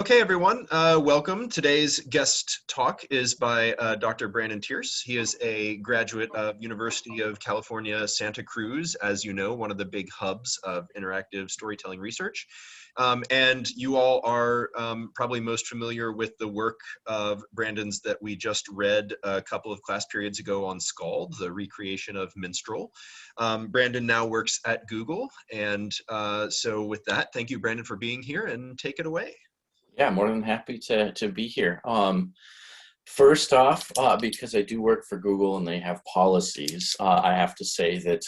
Okay, everyone, welcome. Today's guest talk is by Dr. Brandon Tearse. He is a graduate of University of California, Santa Cruz, as you know, one of the big hubs of interactive storytelling research. And you all are probably most familiar with the work of Brandon's that we just read a couple of class periods ago on Skald, the recreation of Minstrel. Brandon now works at Google. And so with that, thank you, Brandon, for being here, and take it away. Yeah, more than happy to be here. First off, because I do work for Google and they have policies, I have to say that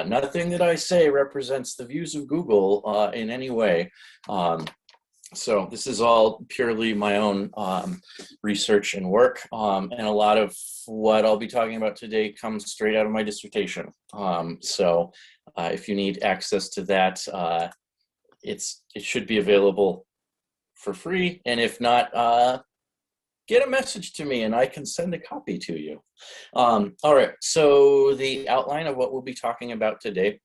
nothing that I say represents the views of Google in any way. So this is all purely my own research and work, and a lot of what I'll be talking about today comes straight out of my dissertation. So if you need access to that, it should be available for free, and if not, get a message to me and I can send a copy to you. All right, so the outline of what we'll be talking about today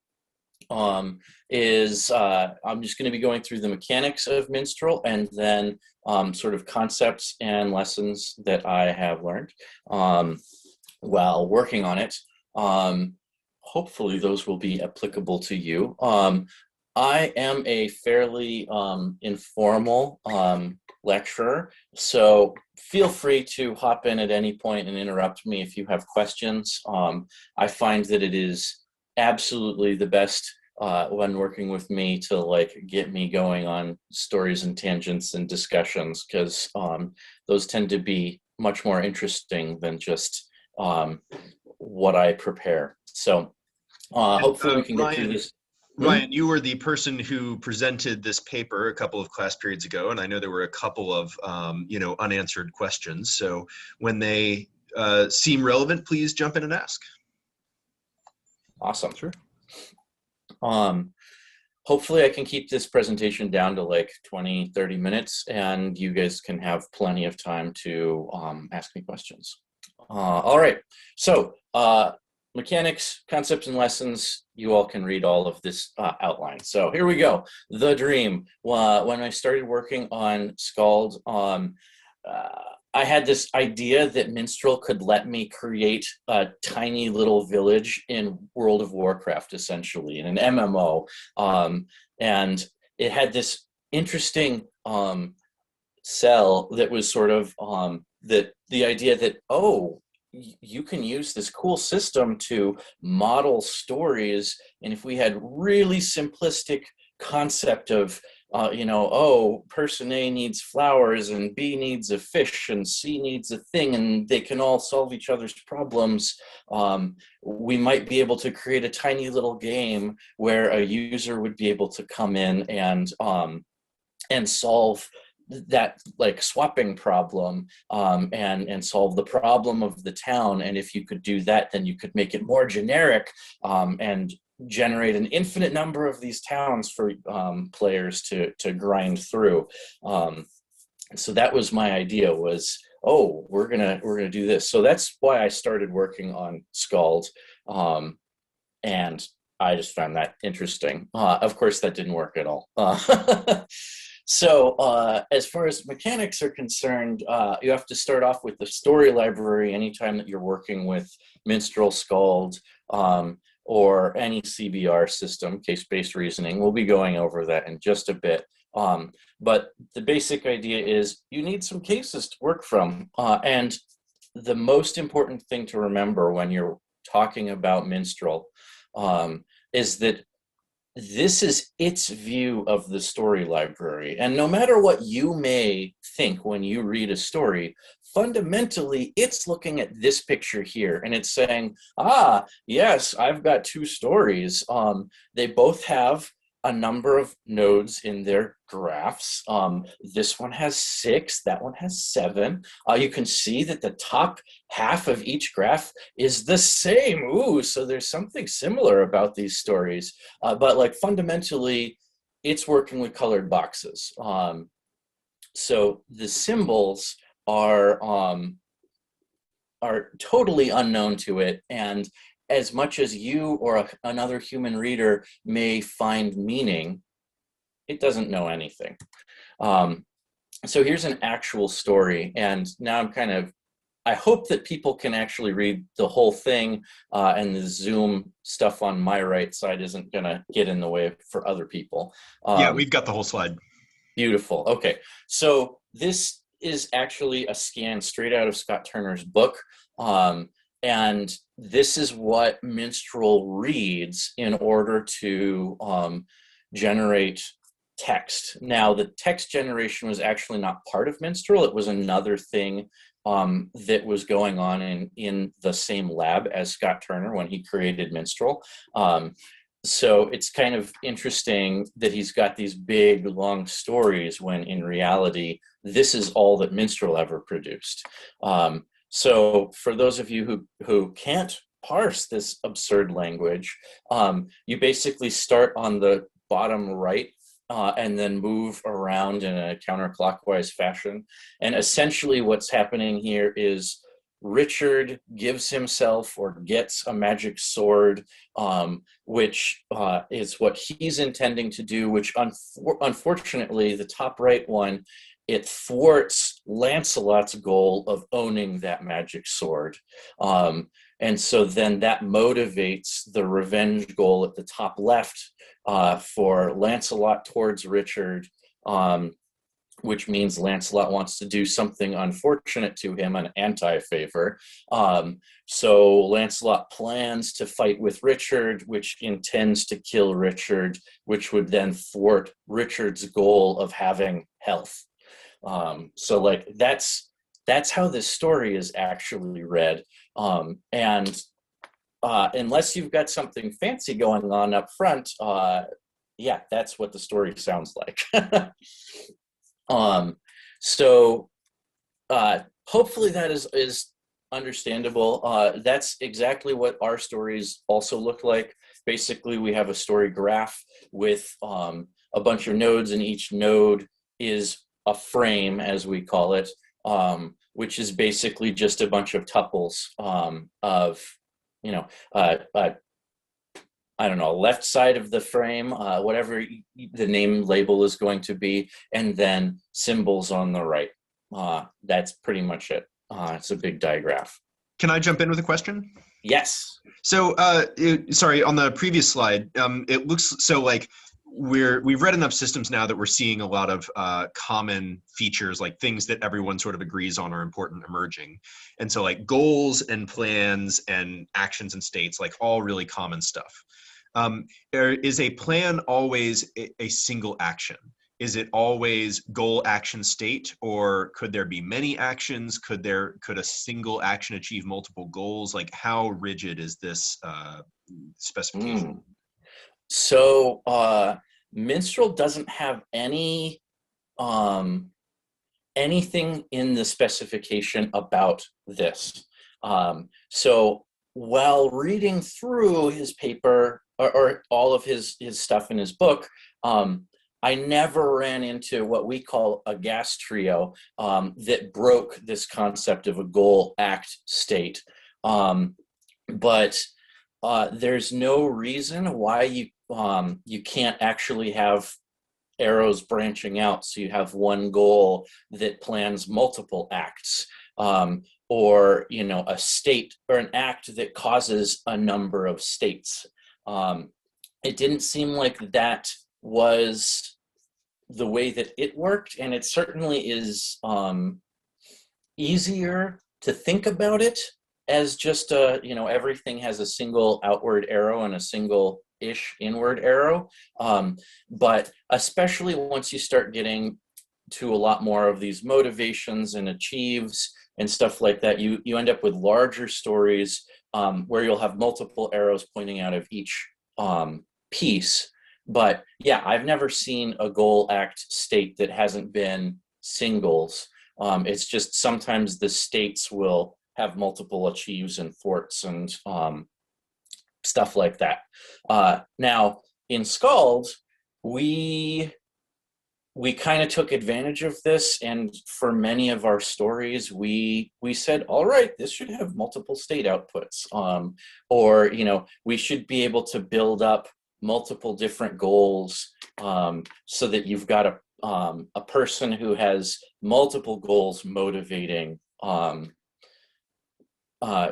is I'm just going to be going through the mechanics of Minstrel and then sort of concepts and lessons that I have learned while working on it. Hopefully those will be applicable to you. I am a fairly informal lecturer, so feel free to hop in at any point and interrupt me if you have questions. I find that it is absolutely the best when working with me to get me going on stories and tangents and discussions, because those tend to be much more interesting than just what I prepare. So hopefully we can get through this. Ryan, you were the person who presented this paper a couple of class periods ago, and I know there were a couple of unanswered questions. So when they seem relevant, please jump in and ask. Awesome. Sure. Hopefully I can keep this presentation down to like 20-30 minutes, and you guys can have plenty of time to ask me questions. All right. So mechanics, concepts, and lessons. You all can read all of this outline. So here we go. The dream. When I started working on Skald, I had this idea that Minstrel could let me create a tiny little village in World of Warcraft, essentially, in an MMO. And it had this interesting cell that was sort of the idea that, oh, you can use this cool system to model stories. And if we had really simplistic concept of, person A needs flowers and B needs a fish and C needs a thing, and they can all solve each other's problems, we might be able to create a tiny little game where a user would be able to come in and solve that swapping problem and solve the problem of the town. And if you could do that, then you could make it more generic and generate an infinite number of these towns for players to grind through. So that was my idea, was, oh, we're gonna do this. So that's why I started working on Skald, and I just found that interesting. Of course, that didn't work at all. So as far as mechanics are concerned, you have to start off with the story library anytime that you're working with Minstrel, Skald, or any CBR system, case-based reasoning. We'll be going over that in just a bit. But the basic idea is you need some cases to work from. And the most important thing to remember when you're talking about Minstrel is that this is its view of the story library. And no matter what you may think when you read a story, fundamentally, it's looking at this picture here and it's saying, yes, I've got two stories. They both have a number of nodes in their graphs. This one has 6, that one has 7. You can see that the top half of each graph is the same. Ooh, so there's something similar about these stories. But fundamentally, it's working with colored boxes. So the symbols are totally unknown to it, and as much as you or another human reader may find meaning, it doesn't know anything. So here's an actual story, and now I hope that people can actually read the whole thing, and the Zoom stuff on my right side isn't going to get in the way for other people. Yeah, we've got the whole slide. Beautiful. Okay. So this is actually a scan straight out of Scott Turner's book. And this is what Minstrel reads in order to generate text. Now, the text generation was actually not part of Minstrel. It was another thing that was going on in the same lab as Scott Turner when he created Minstrel. So it's kind of interesting that he's got these big, long stories when in reality, this is all that Minstrel ever produced. So for those of you who can't parse this absurd language, you basically start on the bottom right and then move around in a counterclockwise fashion. And essentially what's happening here is Richard gives himself or gets a magic sword, which is what he's intending to do, which unfortunately, the top right one, it thwarts Lancelot's goal of owning that magic sword. And so then that motivates the revenge goal at the top left for Lancelot towards Richard, which means Lancelot wants to do something unfortunate to him, an anti-favor. So Lancelot plans to fight with Richard, which intends to kill Richard, which would then thwart Richard's goal of having health. So like that's how this story is actually read. And unless you've got something fancy going on up front, yeah, that's what the story sounds like. So hopefully that is understandable. That's exactly what our stories also look like. Basically, we have a story graph with a bunch of nodes, and each node is a frame, as we call it, which is basically just a bunch of tuples of, I don't know, left side of the frame, whatever the name label is going to be, and then symbols on the right. That's pretty much it. It's a big diagraph. Can I jump in with a question? Yes. So, sorry, on the previous slide, it looks so like we've read enough systems now that we're seeing a lot of common features, like things that everyone sort of agrees on are important emerging. And so like goals and plans and actions and states, like all really common stuff. Is a plan always a single action? Is it always goal, action, state, or could there be many actions? Could a single action achieve multiple goals? Like how rigid is this specification? So Minstrel doesn't have anything in the specification about this. So while reading through his paper or all of his stuff in his book, I never ran into what we call a gas trio that broke this concept of a goal, act, state. But there's no reason why you can't actually have arrows branching out, so you have one goal that plans multiple acts, or a state or an act that causes a number of states. It didn't seem like that was the way that it worked, and it certainly is easier to think about it as just everything has a single outward arrow and a single-ish inward arrow. But especially once you start getting to a lot more of these motivations and achieves and stuff like that, you end up with larger stories where you'll have multiple arrows pointing out of each piece. But yeah, I've never seen a goal, act, state that hasn't been singles. It's just sometimes the states will have multiple achieves and thwarts and stuff like that. Now, in Skald, we kind of took advantage of this, and for many of our stories, we said, all right, this should have multiple state outputs, or we should be able to build up multiple different goals so that you've got a person who has multiple goals motivating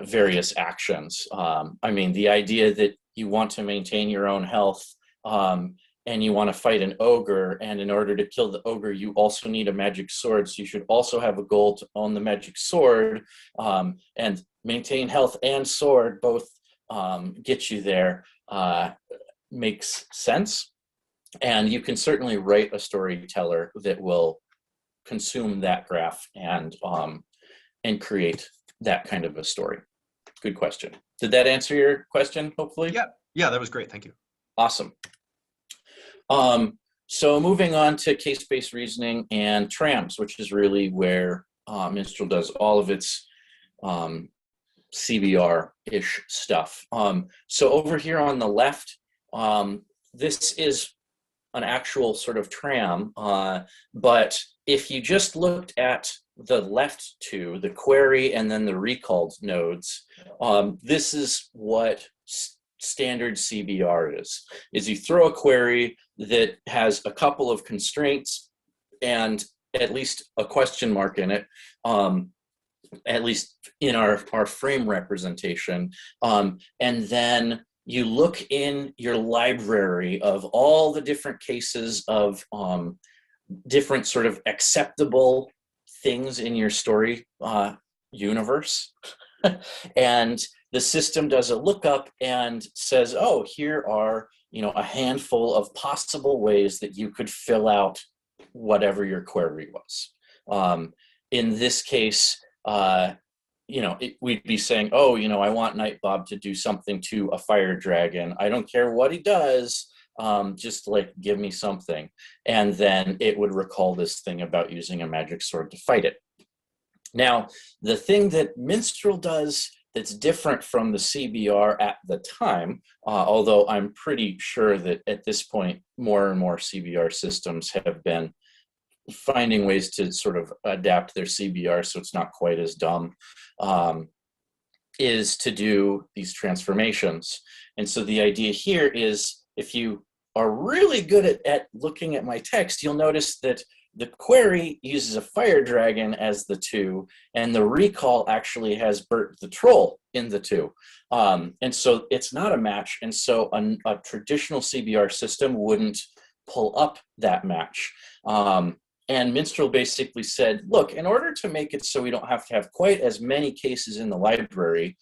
various actions. I mean, the idea that you want to maintain your own health, and you want to fight an ogre, and in order to kill the ogre, you also need a magic sword. So you should also have a goal to own the magic sword, and maintain health and sword both get you there. Makes sense. And you can certainly write a storyteller that will consume that graph and create that kind of a story. Good question. Did that answer your question, hopefully? Yeah, that was great. Thank you. Awesome. So moving on to case-based reasoning and Trams, which is really where Minstrel does all of its CBR-ish stuff. So over here on the left, this is an actual sort of tram, but if you just looked at the left two, the query and then the recalled nodes, this is what standard CBR is you throw a query that has a couple of constraints and at least a question mark in it, at least in our frame representation, and then you look in your library of all the different cases of different sort of acceptable things in your story universe. And the system does a lookup and says, oh, here are, a handful of possible ways that you could fill out whatever your query was. In this case, we'd be saying, oh, I want Nightbob to do something to a fire dragon. I don't care what he does, just like give me something. And then it would recall this thing about using a magic sword to fight it. Now, the thing that Minstrel does that's different from the CBR at the time, although I'm pretty sure that at this point, more and more CBR systems have been finding ways to sort of adapt their CBR so it's not quite as dumb, is to do these transformations. And so the idea here is, if you are really good at looking at my text, you'll notice that the query uses a fire dragon as the 2, and the recall actually has Bert the Troll in the 2. And so it's not a match. And so a traditional CBR system wouldn't pull up that match. And Minstrel basically said, look, in order to make it so we don't have to have quite as many cases in the library,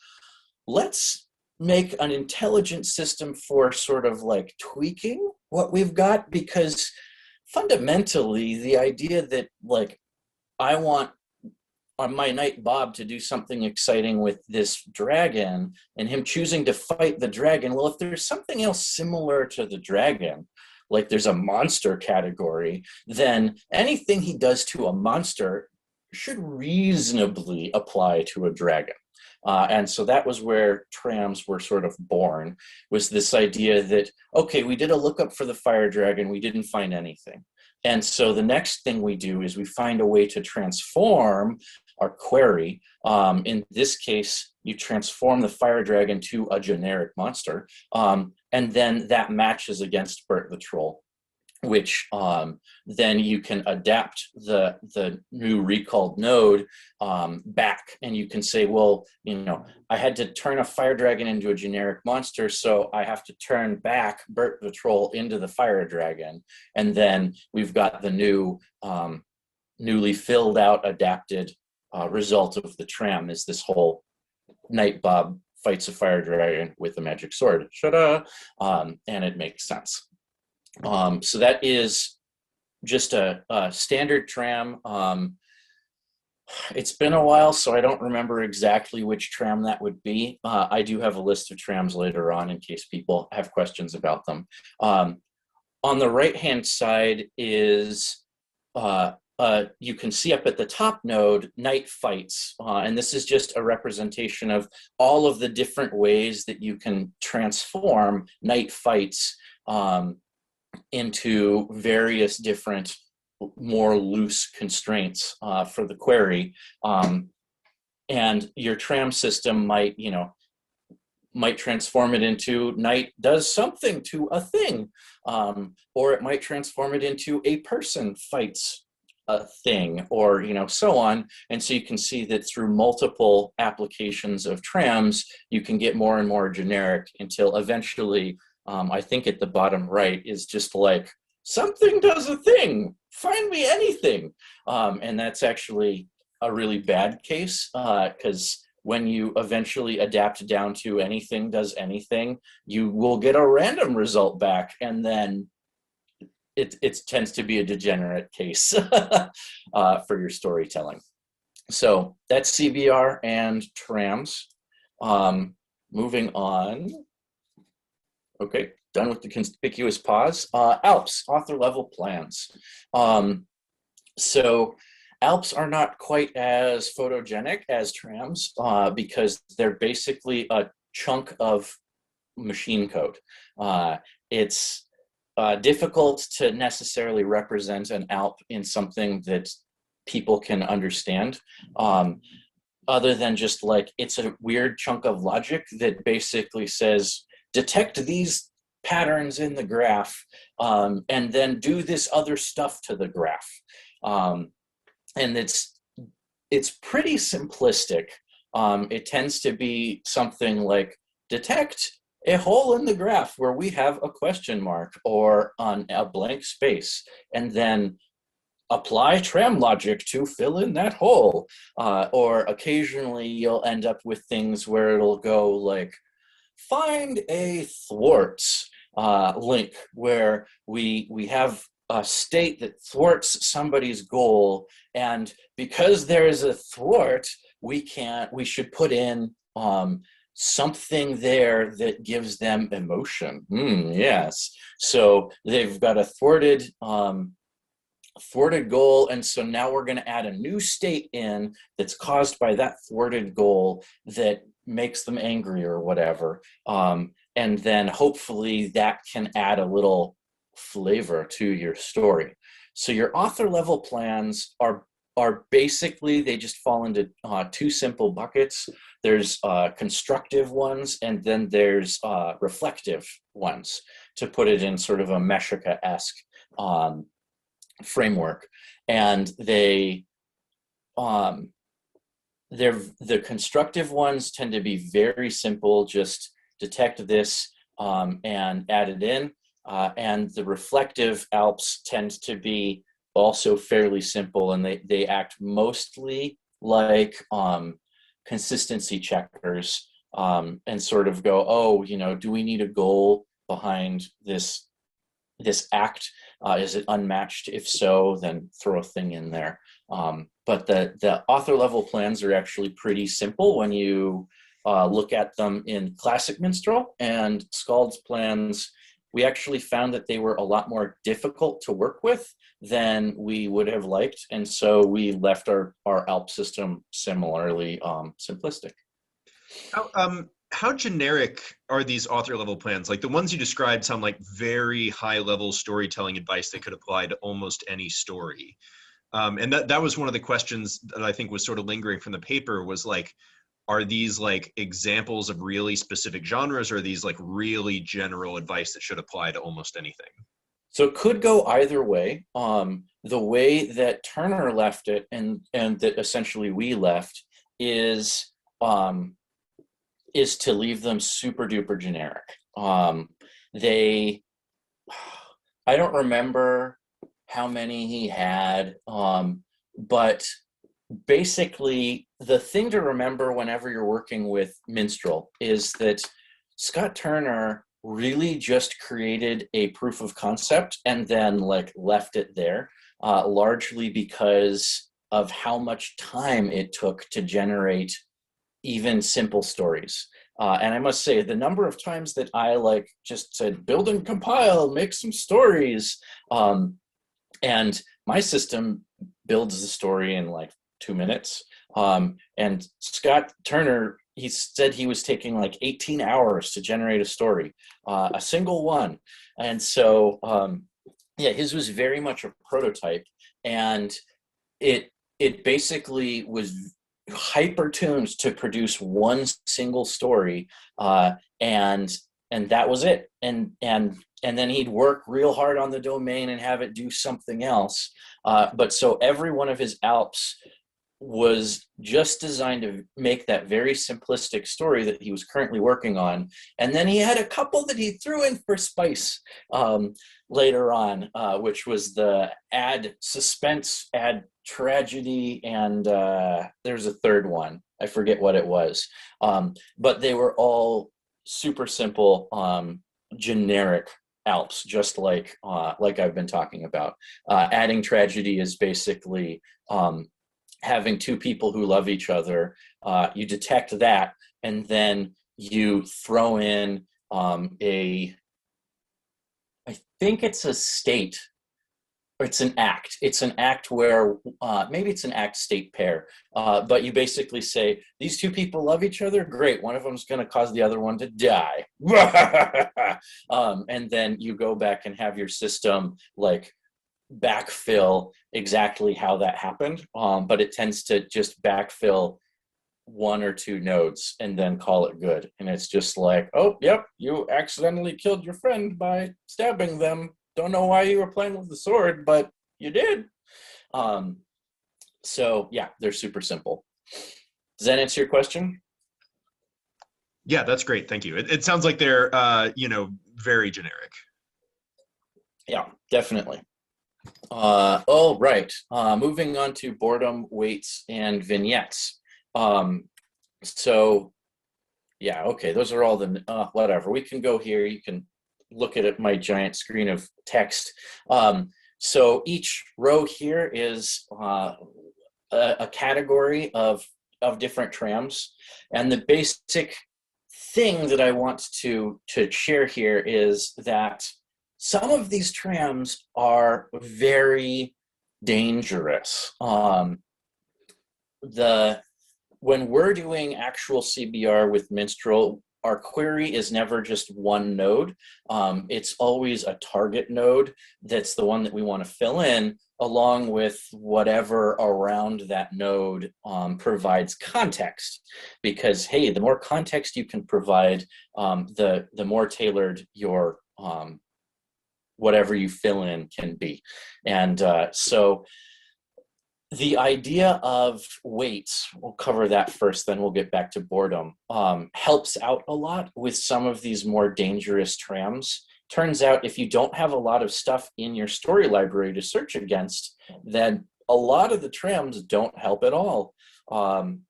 let's make an intelligent system for sort of like tweaking what we've got, because fundamentally the idea that like I want on my Nightbob to do something exciting with this dragon and him choosing to fight the dragon, well, if there's something else similar to the dragon, like there's a monster category, then anything he does to a monster should reasonably apply to a dragon. And so that was where Trams were sort of born, was this idea that, okay, we did a lookup for the fire dragon, we didn't find anything. And so the next thing we do is we find a way to transform our query. In this case, you transform the fire dragon to a generic monster, and then that matches against Bert the Troll, which then you can adapt the new recalled node back, and you can say, well, I had to turn a fire dragon into a generic monster, so I have to turn back Bert the Troll into the fire dragon, and then we've got the new newly filled out adapted result of the tram is this whole Nightbob fights a fire dragon with a magic sword. Shada! And it makes sense. So that is just a standard tram. It's been a while, so I don't remember exactly which tram that would be. I do have a list of trams later on in case people have questions about them. On the right-hand side is, you can see up at the top node, night fights. And this is just a representation of all of the different ways that you can transform night fights into various different, more loose constraints for the query. And your tram system might, might transform it into Knight does something to a thing, or it might transform it into a person fights a thing, or so on. And so you can see that through multiple applications of trams, you can get more and more generic until eventually, I think at the bottom right is just like, something does a thing, find me anything. And that's actually a really bad case, because when you eventually adapt down to anything does anything, you will get a random result back, and then it tends to be a degenerate case for your storytelling. So that's CBR and trams. Moving on. Okay, done with the conspicuous pause. ALPs, author level plans. So ALPs are not quite as photogenic as trams, because they're basically a chunk of machine code. It's difficult to necessarily represent an ALP in something that people can understand, other than just like, it's a weird chunk of logic that basically says, detect these patterns in the graph, and then do this other stuff to the graph. And it's pretty simplistic. It tends to be something like, detect a hole in the graph where we have a question mark or on a blank space, and then apply tram logic to fill in that hole. Or occasionally you'll end up with things where it'll go like, find a thwarts link where we have a state that thwarts somebody's goal, and because there is a thwart, we should put in something there that gives them emotion. Yes. So they've got a thwarted goal, and so now we're going to add a new state in that's caused by that thwarted goal that makes them angry or whatever. And then hopefully that can add a little flavor to your story. So your author level plans are basically, they just fall into two simple buckets. There's constructive ones, and then there's reflective ones, to put it in sort of a Meshika-esque framework. And they're the constructive ones tend to be very simple, just detect this and add it in. And the reflective ALPs tend to be also fairly simple, and they act mostly like consistency checkers, and sort of go, oh, do we need a goal behind this act? Is it unmatched? If so, then throw a thing in there. But the author level plans are actually pretty simple when you look at them in classic Minstrel. And Skald's plans, we actually found that they were a lot more difficult to work with than we would have liked. And so we left our ALP system similarly simplistic. How generic are these author level plans? Like, the ones you described sound like very high level storytelling advice that could apply to almost any story. And that was one of the questions that I think was sort of lingering from the paper, was like, are these like examples of really specific genres, or are these like really general advice that should apply to almost anything? So it could go either way. The way that Turner left it, and that essentially we left, is to leave them super duper generic. I don't remember how many he had, but basically the thing to remember whenever you're working with Minstrel is that Scott Turner really just created a proof of concept and then like left it there, largely because of how much time it took to generate even simple stories. And I must say, the number of times that I like just said, build and compile, make some stories. And my system builds the story in like 2 minutes. And Scott Turner, he said he was taking like 18 hours to generate a story, a single one. And so, yeah, his was very much a prototype. And it basically was hyper tuned to produce one single story, and that was it. And then he'd work real hard on the domain and have it do something else. But so every one of his Alps was just designed to make that very simplistic story that he was currently working on. And then he had a couple that he threw in for spice later on, which was the add suspense, add tragedy, and there's a third one. I forget what it was. But they were all super simple, generic Alps, just like I've been talking about. Adding tragedy is basically having two people who love each other. You detect that, and then you throw in I think it's a state, or it's an act. It's an act where maybe it's an act state pair, but you basically say, these two people love each other, great, one of them's going to cause the other one to die. And then you go back and have your system like backfill exactly how that happened, but it tends to just backfill one or two nodes and then call it good. And it's just like, oh, yep, you accidentally killed your friend by stabbing them. Don't know why you were playing with the sword, but you did. So yeah, they're super simple. Does that answer your question? Yeah, that's great. Thank you. It sounds like they're, very generic. Yeah, definitely. Oh, right. Moving on to boredom, weights, and vignettes. So yeah, okay, those are all the, whatever. We can go here. You can look at my giant screen of text. So each row here is a category of different trams. And the basic thing that I want to share here is that some of these trams are very dangerous. When we're doing actual CBR with Minstrel, our query is never just one node. It's always a target node that's the one that we want to fill in, along with whatever around that node provides context. Because, hey, the more context you can provide, the more tailored your whatever you fill in can be. And so the idea of weights, we'll cover that first, then we'll get back to boredom, helps out a lot with some of these more dangerous trams. Turns out if you don't have a lot of stuff in your story library to search against, then a lot of the trams don't help at all. And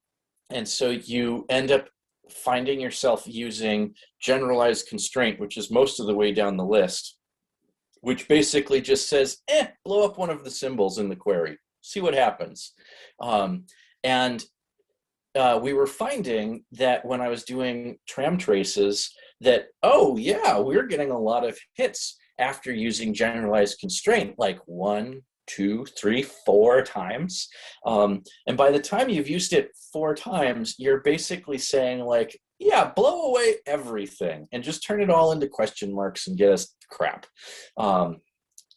so you end up finding yourself using generalized constraint, which is most of the way down the list, which basically just says, blow up one of the symbols in the query. See what happens. And we were finding that when I was doing tram traces that, oh yeah, we're getting a lot of hits after using generalized constraint, like 1, 2, 3, 4 times. And by the time you've used it 4 times, you're basically saying like, yeah, blow away everything and just turn it all into question marks and get us crap.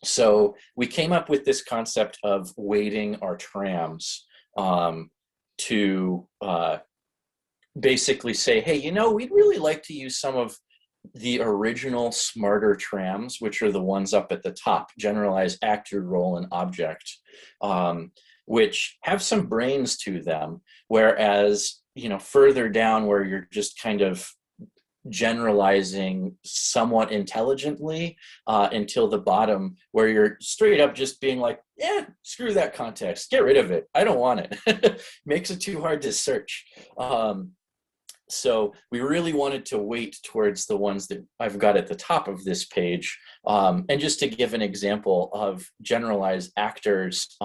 So we came up with this concept of weighting our trams to basically say, hey, we'd really like to use some of the original smarter trams, which are the ones up at the top, generalized actor, role, and object, which have some brains to them, whereas, further down where you're just kind of generalizing somewhat intelligently until the bottom where you're straight up just being like, screw that context, get rid of it, I don't want it. Makes it too hard to search. So we really wanted to weight towards the ones that I've got at the top of this page. And just to give an example of generalized actors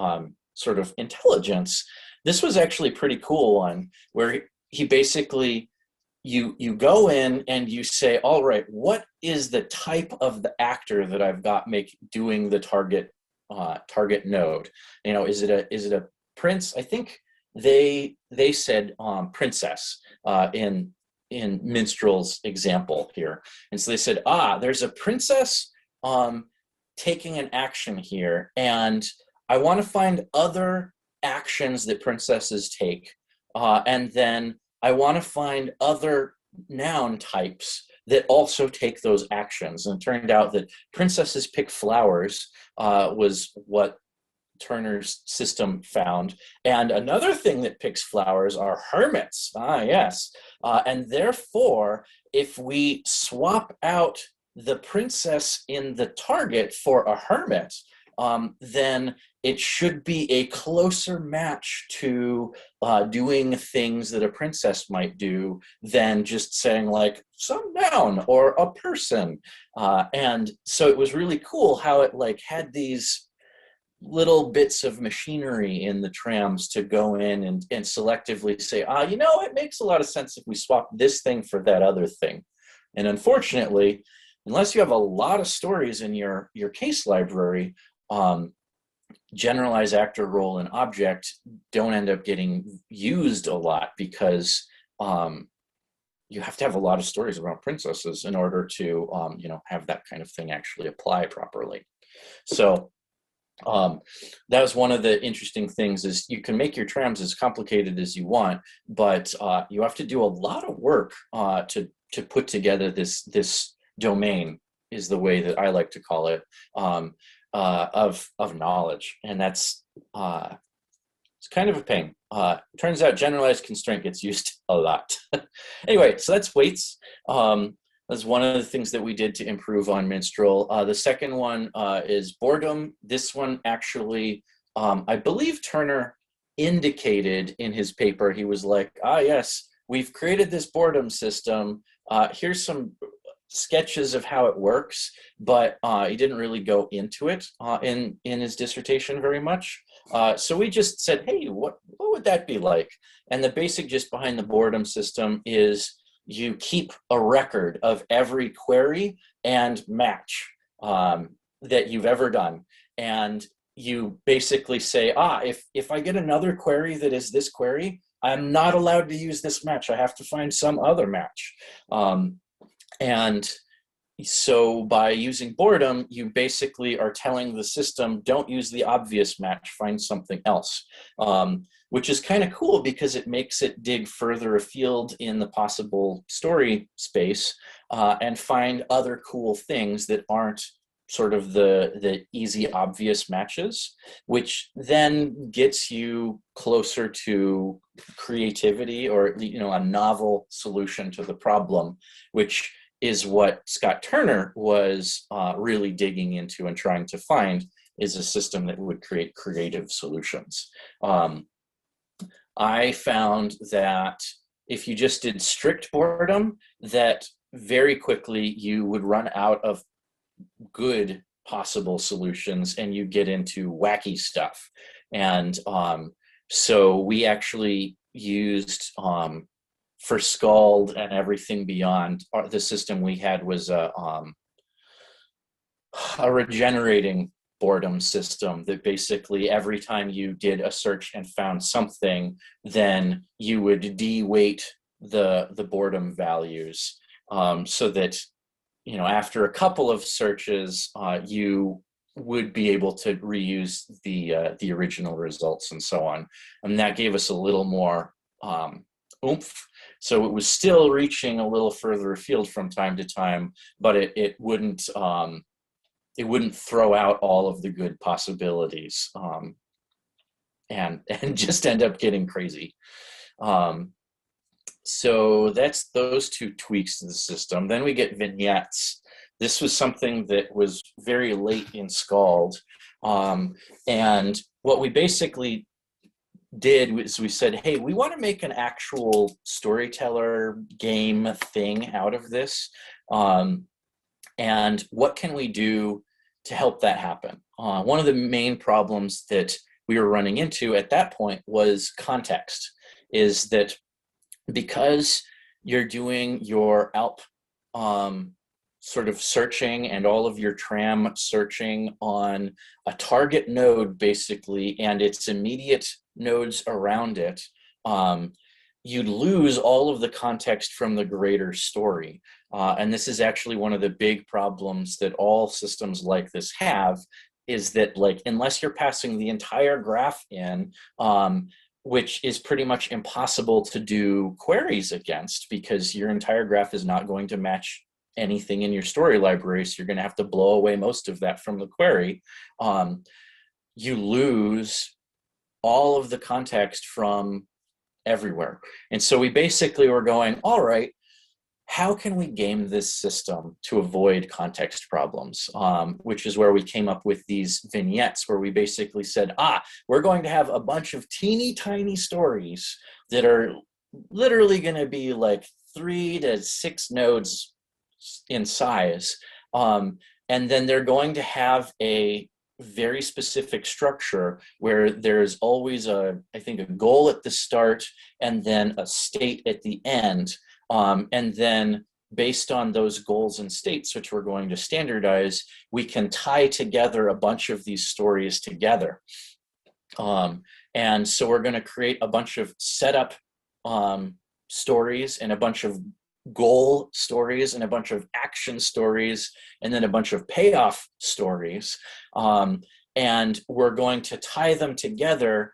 sort of intelligence, this was actually a pretty cool one where he basically, you go in and you say, all right, what is the type of the actor that I've got doing the target node? Is it a prince? I think they said princess in Minstrel's example here. And so they said, there's a princess taking an action here, and I want to find other actions that princesses take And then I want to find other noun types that also take those actions. And it turned out that princesses pick flowers was what Turner's system found. And another thing that picks flowers are hermits. Ah, yes. And therefore, if we swap out the princess in the target for a hermit, then it should be a closer match to doing things that a princess might do than just saying like some noun or a person. And so it was really cool how it like had these little bits of machinery in the trams to go in and selectively say, you know, it makes a lot of sense if we swap this thing for that other thing. And unfortunately, unless you have a lot of stories in your case library, generalized actor, role, and object don't end up getting used a lot because you have to have a lot of stories around princesses in order to you know, have that kind of thing actually apply properly. So that was one of the interesting things, is you can make your trams as complicated as you want, but you have to do a lot of work to put together this domain, is the way that I like to call it, of knowledge. And that's it's kind of a pain. Turns out generalized constraint gets used a lot. Anyway, so that's weights. That's one of the things that we did to improve on Minstrel. The second one is boredom. This one actually, I believe Turner indicated in his paper, he was like, yes, we've created this boredom system. Here's some sketches of how it works, but he didn't really go into it in his dissertation very much. So we just said, hey, what would that be like? And the basic gist behind the boredom system is you keep a record of every query and match that you've ever done. And you basically say, if I get another query that is this query, I'm not allowed to use this match. I have to find some other match. And so by using boredom, you basically are telling the system, don't use the obvious match, find something else. Which is kind of cool because it makes it dig further afield in the possible story space and find other cool things that aren't sort of the easy, obvious matches, which then gets you closer to creativity, or, you know, a novel solution to the problem, which is what Scott Turner was really digging into and trying to find, is a system that would create creative solutions. I found that if you just did strict boredom, that very quickly you would run out of good possible solutions and you get into wacky stuff. And so we actually used, for Skald and everything beyond, the system we had was a regenerating boredom system that basically every time you did a search and found something, then you would de-weight the boredom values, so that, you know, after a couple of searches, you would be able to reuse the original results and so on. And that gave us a little more oomph. So it was still reaching a little further afield from time to time, but it wouldn't throw out all of the good possibilities, and just end up getting crazy. So that's those two tweaks to the system. Then we get vignettes. This was something that was very late in Skald. And what we basically did was we said, hey, we want to make an actual storyteller game thing out of this. And what can we do to help that happen? One of the main problems that we were running into at that point was context, is that because you're doing your ALP sort of searching and all of your tram searching on a target node, basically, and its immediate nodes around it, you lose all of the context from the greater story. And this is actually one of the big problems that all systems like this have, is that, like, unless you're passing the entire graph in, which is pretty much impossible to do queries against because your entire graph is not going to match anything in your story library. So you're going to have to blow away most of that from the query. You lose all of the context from everywhere. And so we basically were going, all right, how can we game this system to avoid context problems? Which is where we came up with these vignettes where we basically said, we're going to have a bunch of teeny tiny stories that are literally going to be like 3 to 6 nodes in size. And then they're going to have a very specific structure where there's always I think a goal at the start and then a state at the end. And then based on those goals and states, which we're going to standardize, we can tie together a bunch of these stories together. And so we're going to create a bunch of setup stories and a bunch of goal stories and a bunch of action stories and then a bunch of payoff stories. And we're going to tie them together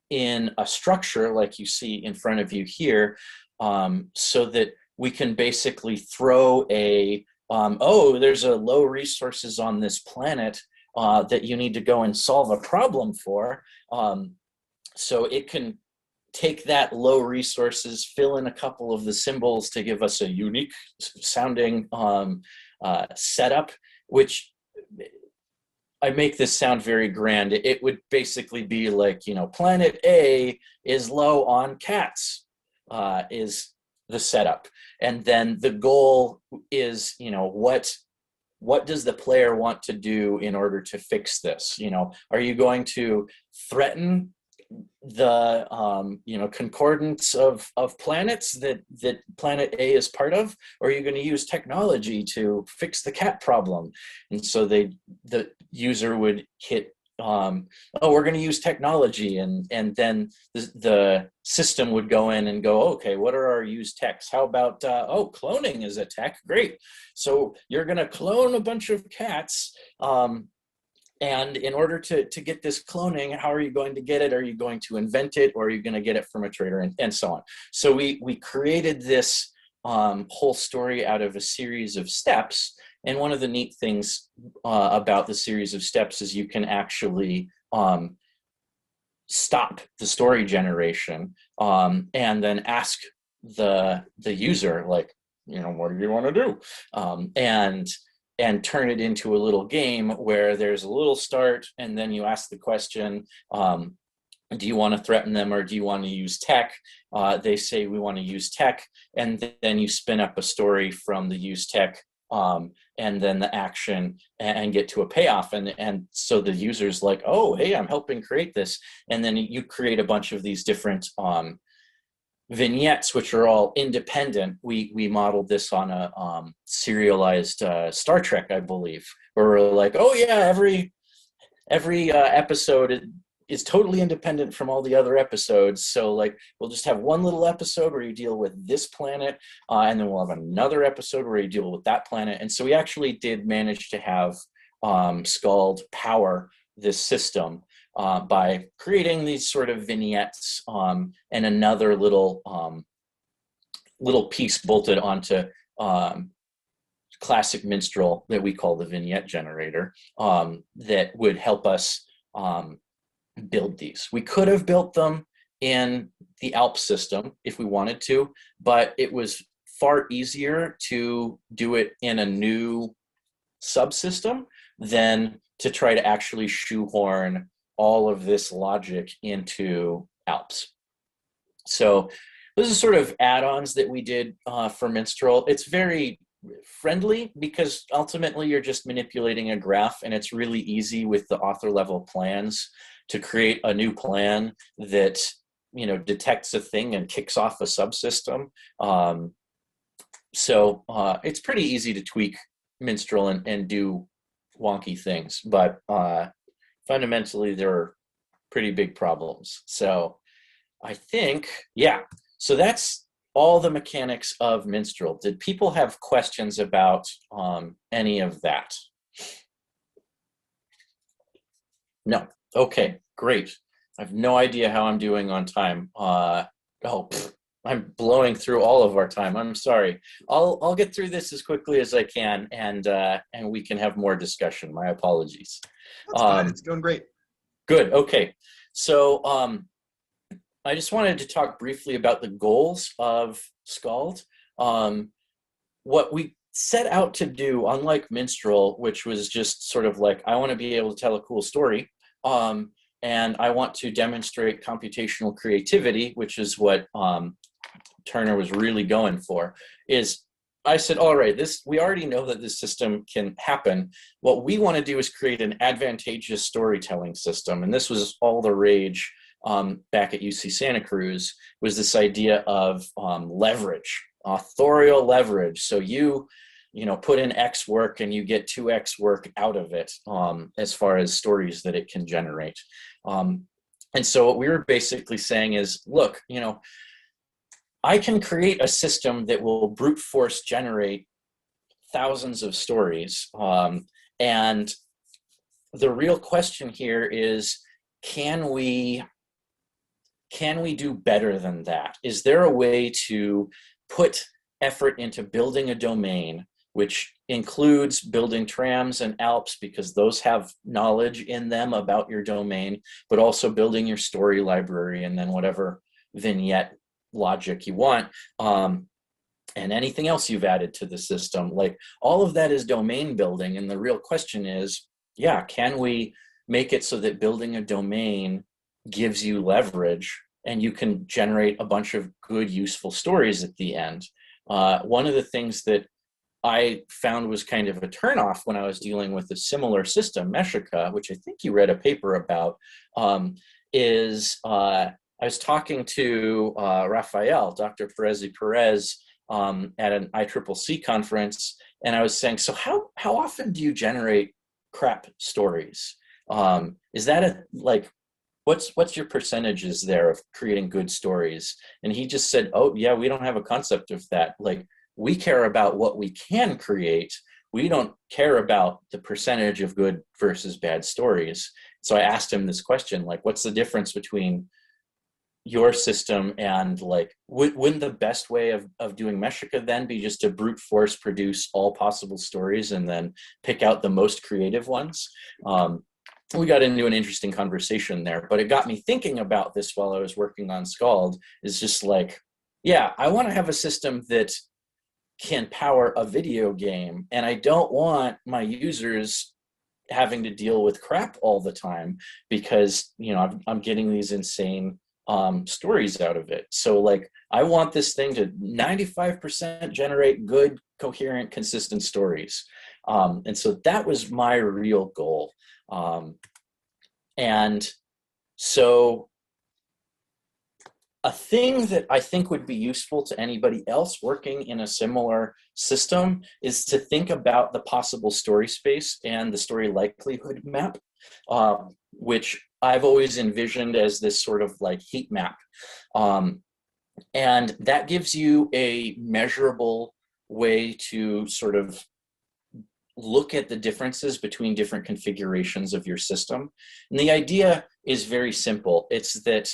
in a structure like you see in front of you here, so that we can basically throw there's a low resources on this planet that you need to go and solve a problem for. So it can take that low resources, fill in a couple of the symbols to give us a unique sounding setup, which I make this sound very grand. It would basically be like, planet A is low on cats, is the setup. And then the goal is, what does the player want to do in order to fix this? Are you going to threaten the concordance of planets that planet A is part of, or are you going to use technology to fix the cat problem? And so the user would hit we're going to use technology, and then the system would go in and go, okay, what are our used techs? How about cloning is a tech? Great. So you're going to clone a bunch of cats. And in order to get this cloning, how are you going to get it? Are you going to invent it, or are you going to get it from a trader, and so on? So we created this whole story out of a series of steps. And one of the neat things about the series of steps is you can actually stop the story generation and then ask the user, like, what do you want to do? And turn it into a little game where there's a little start, and then you ask the question, do you want to threaten them or do you want to use tech? They say we want to use tech, and then you spin up a story from the use tech, and then the action, and get to a payoff. And so the user's like, oh, hey, I'm helping create this. And then you create a bunch of these different vignettes, which are all independent. We modeled this on a serialized Star Trek, I believe, where we're like, oh yeah, every episode is totally independent from all the other episodes. So like, we'll just have one little episode where you deal with this planet, and then we'll have another episode where you deal with that planet. And so we actually did manage to have Skald power this system by creating these sort of vignettes and another little piece bolted onto classic Minstrel that we call the vignette generator, that would help us build these. We could have built them in the ALP system if we wanted to, but it was far easier to do it in a new subsystem than to try to actually shoehorn all of this logic into ALPs. So this is sort of add-ons that we did for Minstrel. It's very friendly because ultimately you're just manipulating a graph, and it's really easy with the author level plans to create a new plan that detects a thing and kicks off a subsystem. So it's pretty easy to tweak Minstrel and do wonky things, but fundamentally there are pretty big problems. So I think, yeah, so that's all the mechanics of Minstrel. Did people have questions about any of that? No. Okay, great. I have no idea how I'm doing on time. I'm blowing through all of our time. I'm sorry. I'll get through this as quickly as I can, and we can have more discussion. My apologies. That's fine. It's going great. Good. Okay. So I just wanted to talk briefly about the goals of Skald. What we set out to do, unlike Minstrel, which was just sort of like, I want to be able to tell a cool story, and I want to demonstrate computational creativity, which is what Turner was really going for, is I said, all right, we already know that this system can happen. What we want to do is create an advantageous storytelling system. And this was all the rage back at UC Santa Cruz, was this idea of leverage, authorial leverage. So you put in X work and you get 2X work out of it as far as stories that it can generate. And so what we were basically saying is, look, I can create a system that will brute force generate thousands of stories. And the real question here is, can we do better than that? Is there a way to put effort into building a domain, which includes building Trams and Alps, because those have knowledge in them about your domain, but also building your story library and then whatever vignette logic you want, and anything else you've added to the system. Like, all of that is domain building. And the real question is, can we make it so that building a domain gives you leverage and you can generate a bunch of good, useful stories at the end? One of the things that I found was kind of a turnoff when I was dealing with a similar system, Meshica, which I think you read a paper about, is I was talking to Rafael, Dr. Perez, at an ICCC conference, and I was saying, so how often do you generate crap stories? Is that what's your percentages there of creating good stories? And he just said, oh yeah, we don't have a concept of that. Like, we care about what we can create. We don't care about the percentage of good versus bad stories. So I asked him this question, like, what's the difference between your system and, like, wouldn't the best way of doing Meshica then be just to brute force produce all possible stories and then pick out the most creative ones? We got into an interesting conversation there, but it got me thinking about this while I was working on Skald. Is just like, I want to have a system that can power a video game, and I don't want my users having to deal with crap all the time, because I'm getting these insane stories out of it. So, like, I want this thing to 95% generate good, coherent, consistent stories. And so that was my real goal. And so a thing that I think would be useful to anybody else working in a similar system is to think about the possible story space and the story likelihood map, which I've always envisioned as this sort of like heat map. And that gives you a measurable way to sort of look at the differences between different configurations of your system. And the idea is very simple. It's that,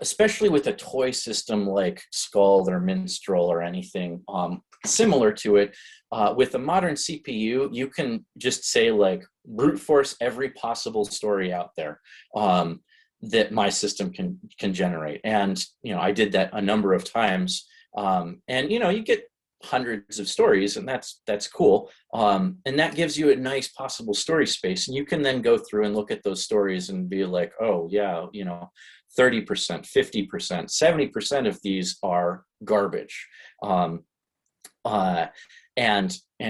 especially with a toy system like Skald or Minstrel or anything similar to it, with a modern CPU, you can just say, like, brute force every possible story out there that my system can generate. And, I did that a number of times. And, you get hundreds of stories, and that's cool. And that gives you a nice possible story space. And you can then go through and look at those stories and be like, oh yeah, 30%, 50%, 70% of these are garbage. And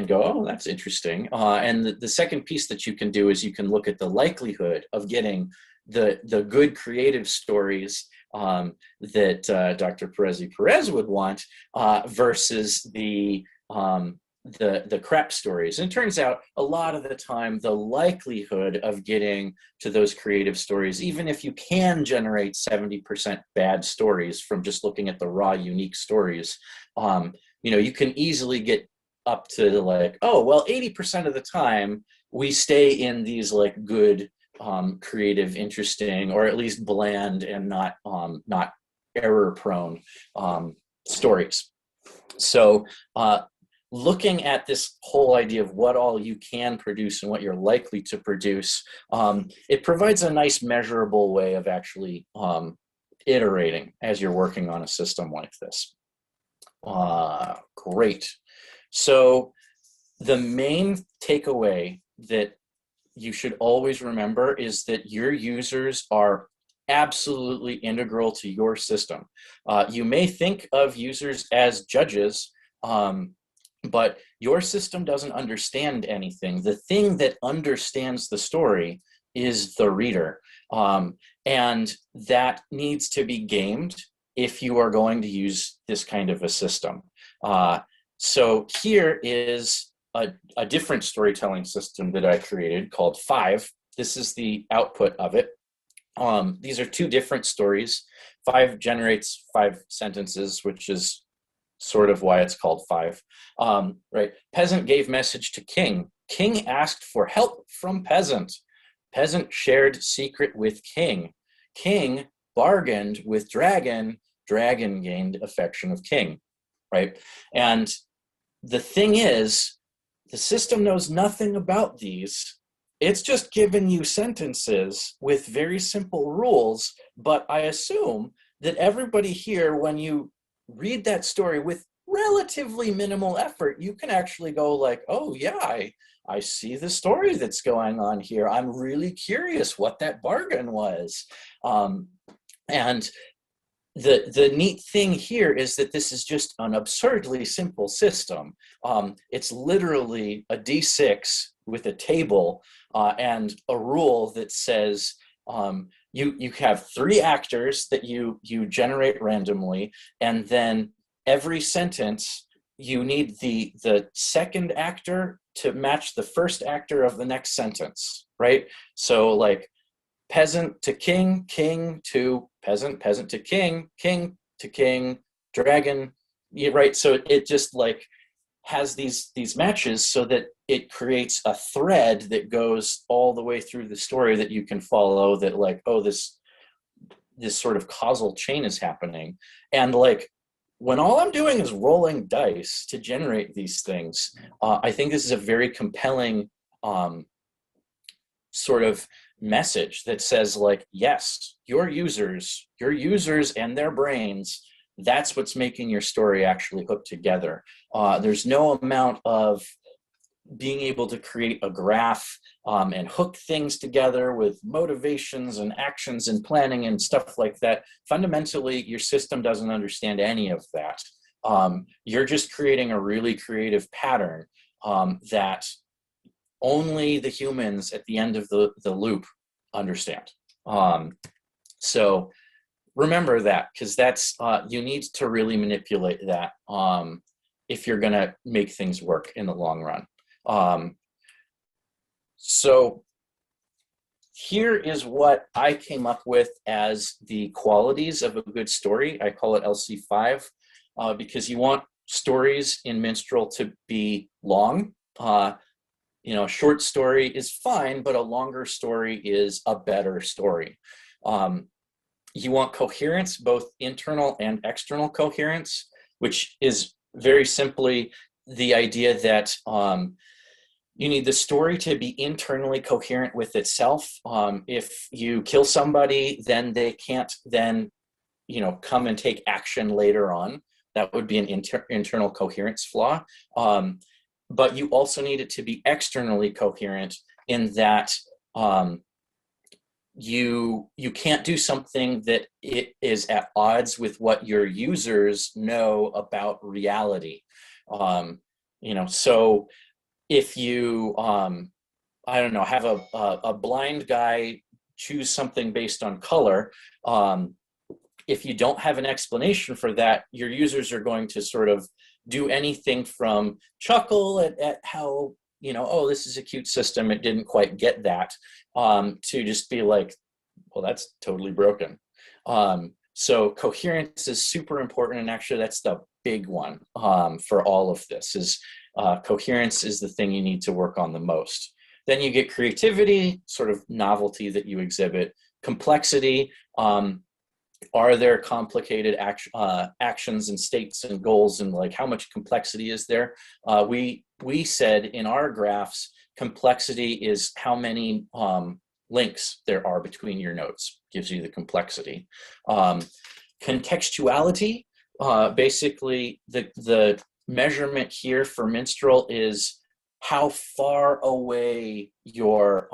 go, oh, that's interesting. And the second piece that you can do is you can look at the likelihood of getting the good creative stories that Dr. Perez would want versus the crap stories. And it turns out a lot of the time, the likelihood of getting to those creative stories, even if you can generate 70% bad stories from just looking at the raw unique stories, you can easily get up to, like, oh, well, 80% of the time we stay in these, like, good creative, interesting, or at least bland and not error prone stories. So looking at this whole idea of what all you can produce and what you're likely to produce, it provides a nice measurable way of actually iterating as you're working on a system like this. Great. So the main takeaway that you should always remember is that your users are absolutely integral to your system. You may think of users as judges, but your system doesn't understand anything. The thing that understands the story is the reader. And that needs to be gamed if you are going to use this kind of a system. So here is a different storytelling system that I created called 5. This is the output of it. These are 2 different stories. 5 generates 5 sentences, which is sort of why it's called 5. Right? Peasant gave message to king. King asked for help from peasant. Peasant shared secret with king. King bargained with dragon. Dragon gained affection of king. Right? And the thing is, the system knows nothing about these. It's just given you sentences with very simple rules, but I assume that everybody here, when you read that story with relatively minimal effort, you can actually go like, oh yeah, I see the story that's going on here. I'm really curious what that bargain was. And the neat thing here is that this is just an absurdly simple system. It's literally a D6 with a table and a rule that says you have 3 actors that you generate randomly, and then every sentence you need the second actor to match the first actor of the next sentence, right? So like peasant to king, king to peasant, peasant to king, king to king, dragon, right? So it just like has these matches so that it creates a thread that goes all the way through the story that you can follow, that like, oh, this sort of causal chain is happening. And like, when all I'm doing is rolling dice to generate these things, I think this is a very compelling sort of message that says like, yes, your users and their brains, that's what's making your story actually hook together. There's no amount of being able to create a graph and hook things together with motivations and actions and planning and stuff like that. Fundamentally, your system doesn't understand any of that. You're just creating a really creative pattern that only the humans at the end of the loop understand. So remember that, because that's you need to really manipulate that if you're going to make things work in the long run. So here is what I came up with as the qualities of a good story. I call it LC5 because you want stories in Minstrel to be long. A short story is fine, but a longer story is a better story. You want coherence, both internal and external coherence, which is very simply the idea that you need the story to be internally coherent with itself. If you kill somebody, then they can't then, come and take action later on. That would be an internal coherence flaw. But you also need it to be externally coherent in that you can't do something that it is at odds with what your users know about reality. So if you, have a blind guy choose something based on color, if you don't have an explanation for that, your users are going to sort of do anything from chuckle at how, oh, this is a cute system, it didn't quite get that, to just be like, well, that's totally broken. So coherence is super important, and actually that's the big one for all of this, is coherence is the thing you need to work on the most. Then you get creativity, sort of novelty that you exhibit. Complexity, are there complicated actions and states and goals, and like how much complexity is there? We said in our graphs, complexity is how many links there are between your nodes, gives you the complexity. Contextuality, basically the measurement here for Minstrel is how far away your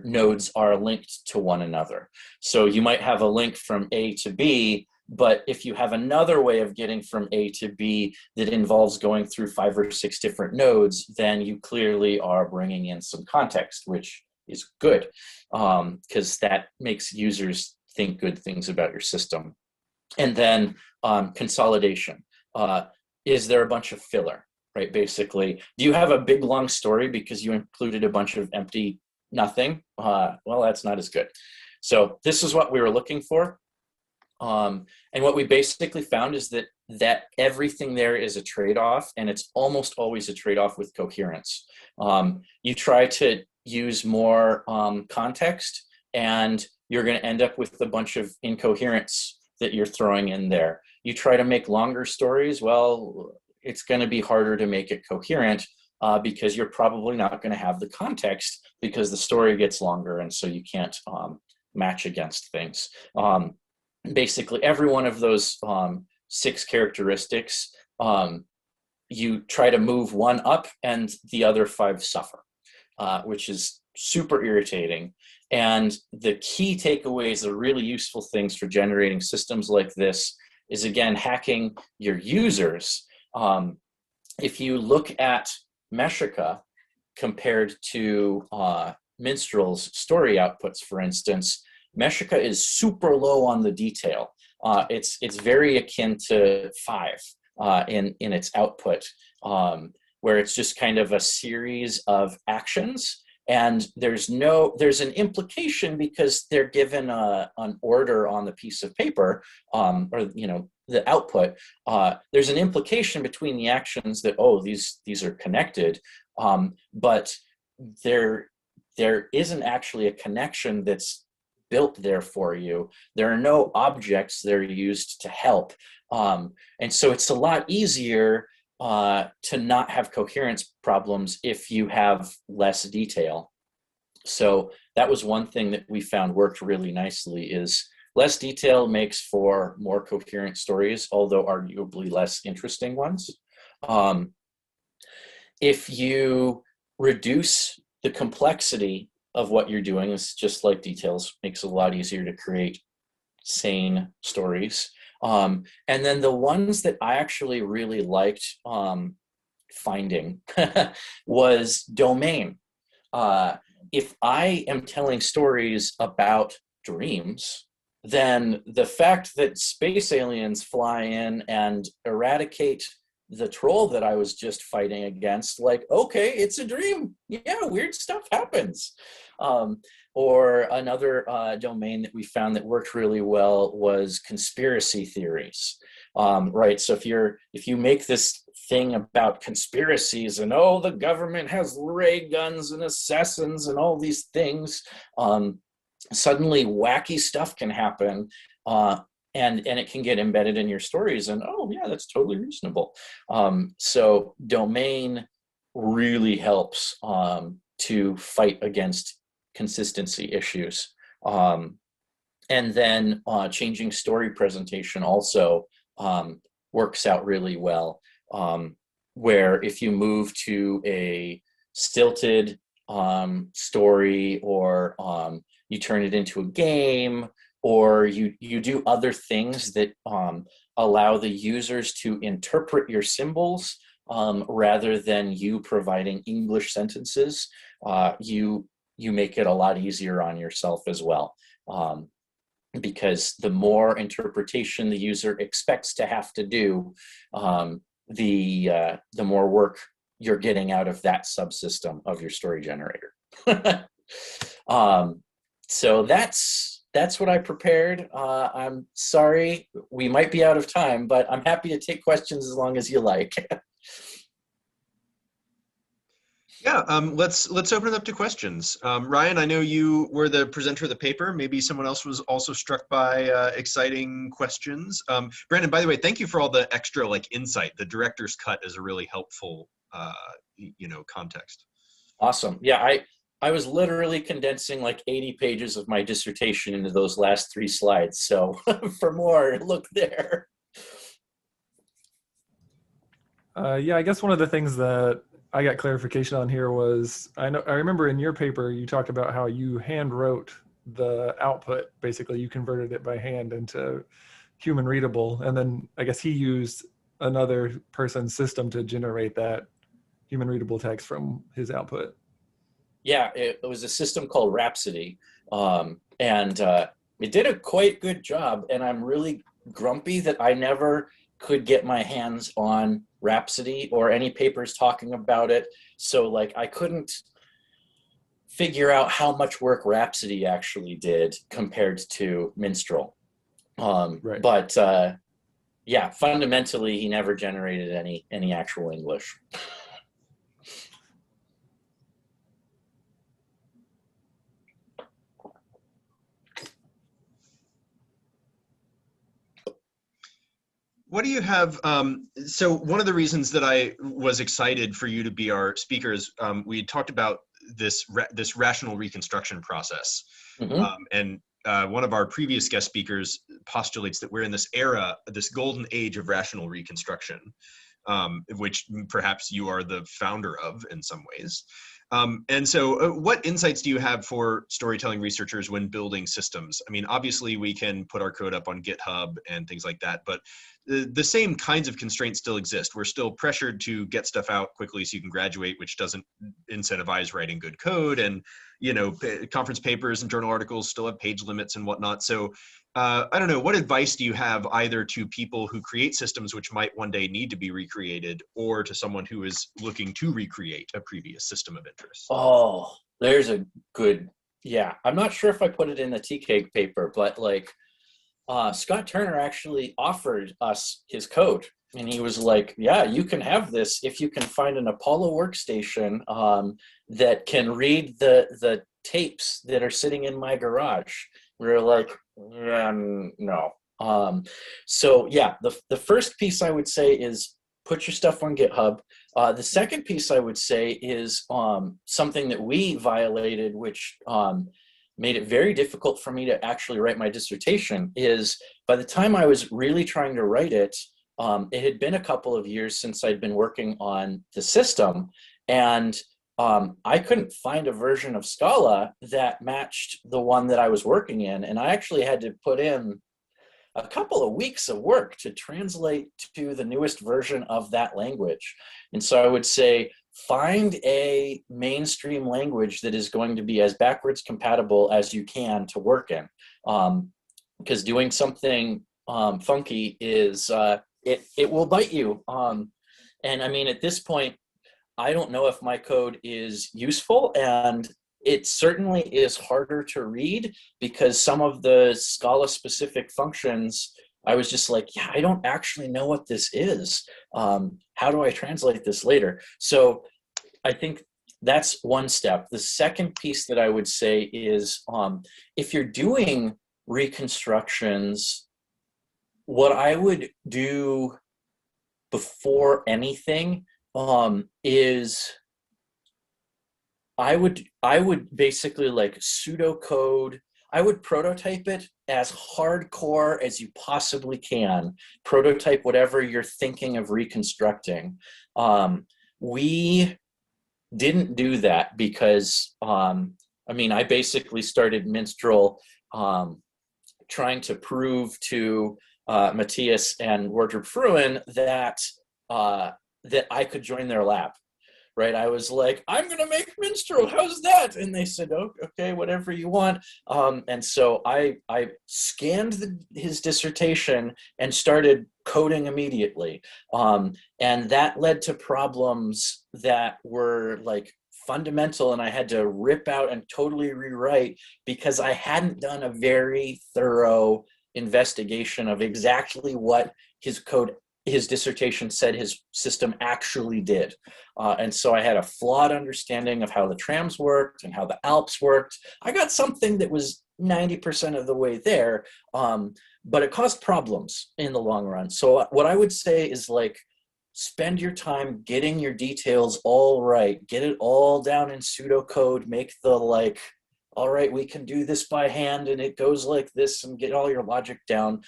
nodes are linked to one another. So you might have a link from A to B, but if you have another way of getting from A to B that involves going through 5 or 6 different nodes, then you clearly are bringing in some context, which is good, because that makes users think good things about your system. And then consolidation. Is there a bunch of filler, right? Basically, do you have a big long story because you included a bunch of empty nothing? Well, that's not as good. So this is what we were looking for. And what we basically found is that everything there is a trade-off, and it's almost always a trade-off with coherence. You try to use more context, and you're going to end up with a bunch of incoherence that you're throwing in there. You try to make longer stories, well, it's going to be harder to make it coherent because you're probably not going to have the context because the story gets longer, and so you can't match against things. Basically, every one of those 6 characteristics, you try to move one up and the other 5 suffer, which is super irritating. And the key takeaways, the really useful things for generating systems like this is, again, hacking your users. If you look at Meshica compared to Minstrel's story outputs, for instance, Meshica is super low on the detail. It's very akin to 5 in its output, where it's just kind of a series of actions, and there's an implication because they're given an order on the piece of paper, or the output. There's an implication between the actions that, oh, these are connected, but there isn't actually a connection that's built there for you. There are no objects that are used to help. And so it's a lot easier to not have coherence problems if you have less detail. So that was one thing that we found worked really nicely, is less detail makes for more coherent stories, although arguably less interesting ones. If you reduce the complexity of what you're doing, it's just like details, makes it a lot easier to create sane stories. And then the ones that I actually really liked finding was domain. If I am telling stories about dreams, then the fact that space aliens fly in and eradicate the troll that I was just fighting against, like, okay, it's a dream. Yeah, weird stuff happens. Or another domain that we found that worked really well was conspiracy theories. Right, so if you make this thing about conspiracies and, oh, the government has ray guns and assassins and all these things, suddenly wacky stuff can happen, and it can get embedded in your stories, and oh yeah, that's totally reasonable. So domain really helps to fight against consistency issues. And then changing story presentation also works out really well, where if you move to a stilted story, or you turn it into a game, or you do other things that allow the users to interpret your symbols rather than you providing English sentences, you make it a lot easier on yourself as well. Because the more interpretation the user expects to have to do, the more work you're getting out of that subsystem of your story generator. So that's what I prepared. I'm sorry, we might be out of time, but I'm happy to take questions as long as you like. Yeah, let's open it up to questions. Ryan, I know you were the presenter of the paper. Maybe someone else was also struck by exciting questions. Brandon, by the way, thank you for all the extra insight. The director's cut is a really helpful, context. Awesome. Yeah, I was literally condensing like 80 pages of my dissertation into those last 3 slides. So for more, look there. Yeah, I guess one of the things that I got clarification on here was I remember in your paper you talked about how you hand wrote the output. Basically, you converted it by hand into human readable, and then I guess he used another person's system to generate that human readable text from his output. Yeah, it was a system called Rhapsody, and it did a quite good job. And I'm really grumpy that I never could get my hands on Rhapsody or any papers talking about it. So like I couldn't figure out how much work Rhapsody actually did compared to Minstrel. Right. But yeah, fundamentally, he never generated any actual English. What do you have? So one of the reasons that I was excited for you to be our speaker is we talked about this rational reconstruction process, and one of our previous guest speakers postulates that we're in this era, this golden age of rational reconstruction, which perhaps you are the founder of in some ways. And so what insights do you have for storytelling researchers when building systems? I mean, obviously we can put our code up on GitHub and things like that, but the same kinds of constraints still exist. We're still pressured to get stuff out quickly so you can graduate, which doesn't incentivize writing good code. And, conference papers and journal articles still have page limits and whatnot. So I don't know, what advice do you have either to people who create systems which might one day need to be recreated, or to someone who is looking to recreate a previous system of interest? Oh, there's a good, yeah. I'm not sure if I put it in the TK paper, but like Scott Turner actually offered us his code. And he was like, yeah, you can have this if you can find an Apollo workstation that can read the tapes that are sitting in my garage. We were like, yeah, no. So yeah, the first piece I would say is put your stuff on GitHub. The second piece I would say is something that we violated, which made it very difficult for me to actually write my dissertation, is by the time I was really trying to write it, it had been a couple of years since I'd been working on the system, and I couldn't find a version of Scala that matched the one that I was working in, and I actually had to put in a couple of weeks of work to translate to the newest version of that language. And so I would say, find a mainstream language that is going to be as backwards compatible as you can to work in. Because doing something funky is, it will bite you. And I mean, at this point, I don't know if my code is useful, and it certainly is harder to read because some of the Scala specific functions, I was just like, yeah, I don't actually know what this is. How do I translate this later? So I think that's one step. The second piece that I would say is if you're doing reconstructions, what I would do before anything is I would basically like pseudocode. I would prototype it as hardcore as you possibly can. Prototype whatever you're thinking of reconstructing. We didn't do that because, I mean, I basically started Minstrel trying to prove to Matthias and Wardrobe Fruin that that I could join their lab. Right, I was like, I'm gonna make Minstrel. How's that? And they said, oh, okay, whatever you want. And so I scanned his dissertation and started coding immediately. And that led to problems that were like fundamental, and I had to rip out and totally rewrite because I hadn't done a very thorough investigation of exactly what his code his dissertation said his system actually did. And so I had a flawed understanding of how the trams worked and how the Alps worked. I got something that was 90% of the way there, but it caused problems in the long run. So what I would say is, like, spend your time getting your details all right, get it all down in pseudocode, make the, like, all right, we can do this by hand and it goes like this, and get all your logic down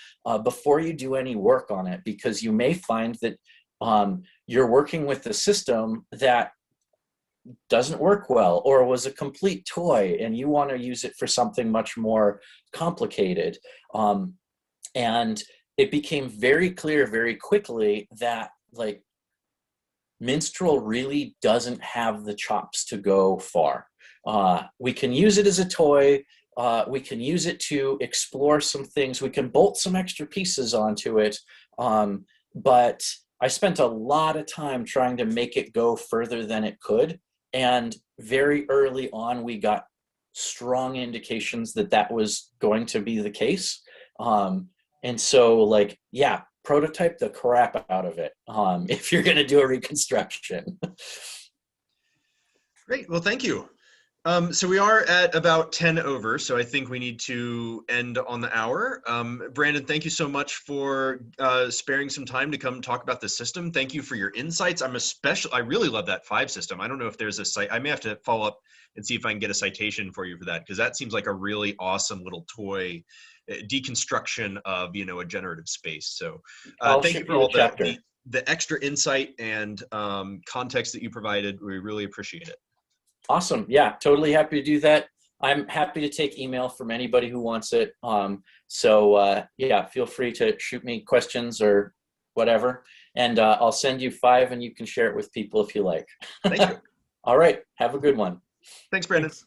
before you do any work on it, because you may find that you're working with a system that doesn't work well or was a complete toy and you want to use it for something much more complicated. And it became very clear very quickly that, like, Minstrel really doesn't have the chops to go far. We can use it as a toy. We can use it to explore some things. We can bolt some extra pieces onto it. But I spent a lot of time trying to make it go further than it could. And very early on, we got strong indications that that was going to be the case. And so, like, yeah, prototype the crap out of it if you're going to do a reconstruction. Great. Well, thank you. So we are at about 10 over, so I think we need to end on the hour. Brandon, thank you so much for sparing some time to come talk about the system. Thank you for your insights. I really love that 5 system. I don't know if there's a site. I may have to follow up and see if I can get a citation for you for that, because that seems like a really awesome little toy deconstruction of, you know, a generative space. So thank you for all the extra insight and context that you provided. We really appreciate it. Awesome. Yeah, totally happy to do that. I'm happy to take email from anybody who wants it. Yeah, feel free to shoot me questions or whatever, and I'll send you 5 and you can share it with people if you like. Thank you. All right. Have a good one. Thanks, Brandon. Thanks.